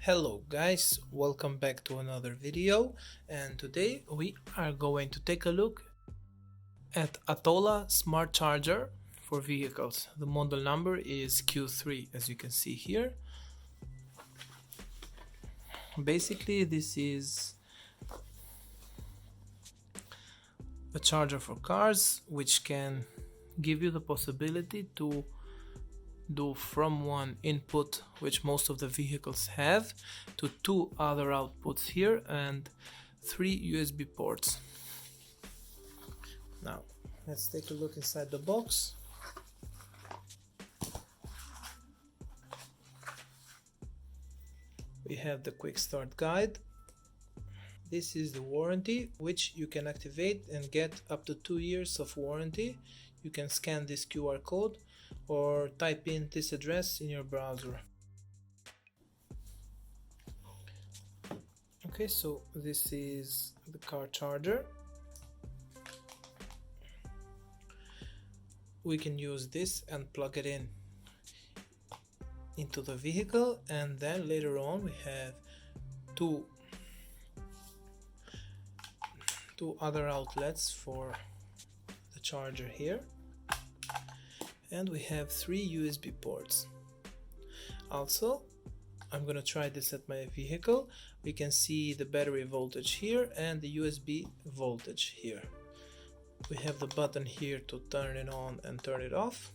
Hello guys, welcome back to another video, and today we are going to take a look at Atolla Smart Charger for vehicles. The model number is Q3, as you can see here. Basically this is a charger for cars which can give you the possibility to do from one input, which most of the vehicles have, to two other outputs here and 3 USB ports. Now let's take a look inside the box. We have the quick start guide. This is the warranty, which you can activate and get up to 2 years of warranty. You can scan this QR code or type in this address in your browser. Okay, so this is the car charger. We can use this and plug it into the vehicle, and then later on we have two other outlets for the charger here, and we have 3 USB ports. Also, I'm gonna try this at my vehicle. We can see the battery voltage here and the USB voltage here. We have the button here to turn it on and turn it off,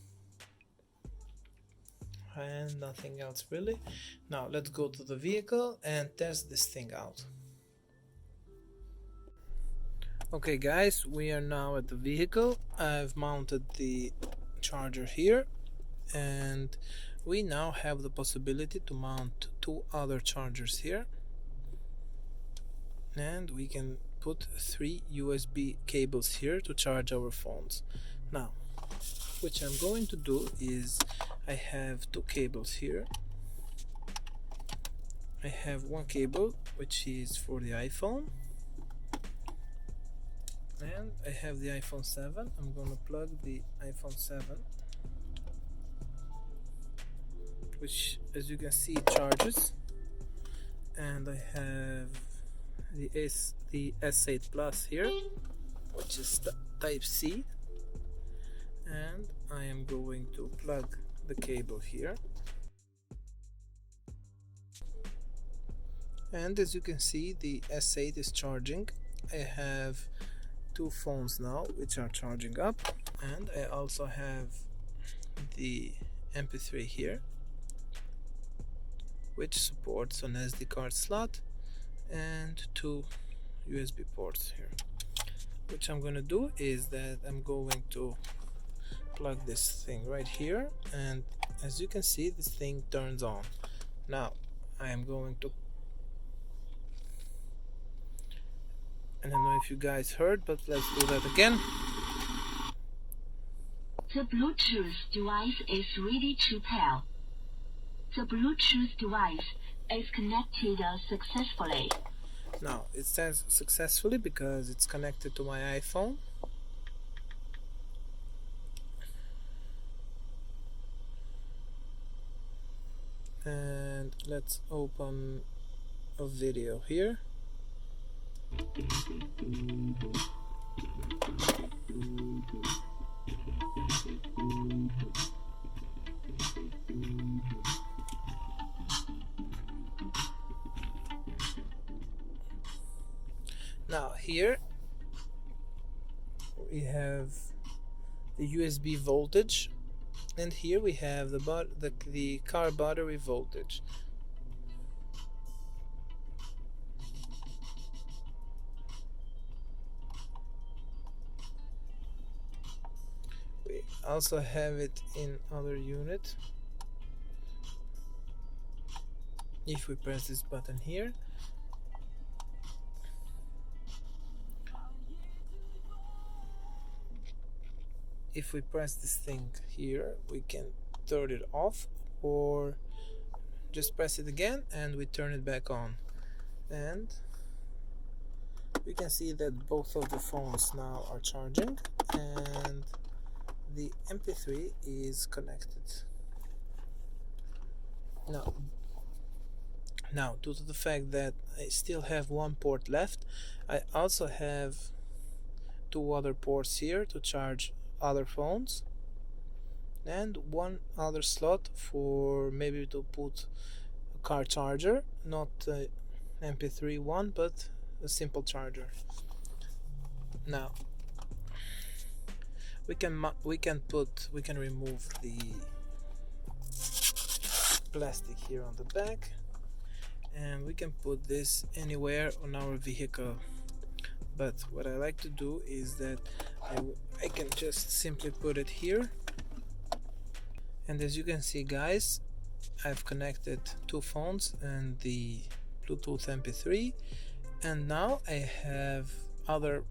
and nothing else really. Now let's go to the vehicle and test this thing out. Okay guys, we are now at the vehicle. I've mounted the charger here, and we now have the possibility to mount 2 other chargers here, and we can put 3 USB cables here to charge our phones. Now, what I'm going to do is I have 2 cables here. I have one cable which is for the iPhone, and I have the iPhone 7. I'm gonna plug the iPhone 7, which, as you can see, it charges. And I have the S8 Plus here, which is the Type C, and I am going to plug the cable here. And as you can see, the S8 is charging. I have 2 phones now which are charging up, and I also have the MP3 here, which supports an SD card slot, and 2 USB ports here. What I'm gonna do is that I'm going to plug this thing right here, and as you can see, this thing turns on. Now I am going to, I don't know if you guys heard, but let's do that again. The Bluetooth device is ready to pair. The Bluetooth device is connected successfully. Now it says successfully because it's connected to my iPhone. And let's open a video here. Now here we have the USB voltage, and here we have the car battery voltage. We also have it in other unit. If we press this button here, if we press this thing here, we can turn it off, or just press it again and we turn it back on, and we can see that both of the phones now are charging and the MP3 is connected. Now Now, due to the fact that I still have one port left, I also have two other ports here to charge other phones, and one other slot for maybe to put a car charger, not a MP3 one, but a simple charger. Now we can remove the plastic here on the back, and we can put this anywhere on our vehicle. But what I like to do is that I can just simply put it here, and as you can see, guys, I've connected two phones and the Bluetooth MP3, and now I have other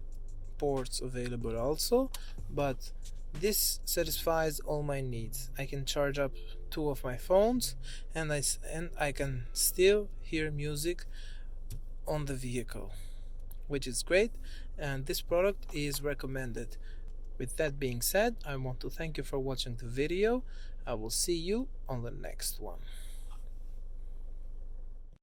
ports available also, but this satisfies all my needs. I can charge up two of my phones, and I can still hear music on the vehicle, which is great, and this product is recommended. With that being said, I want to thank you for watching the video. I will see you on the next one.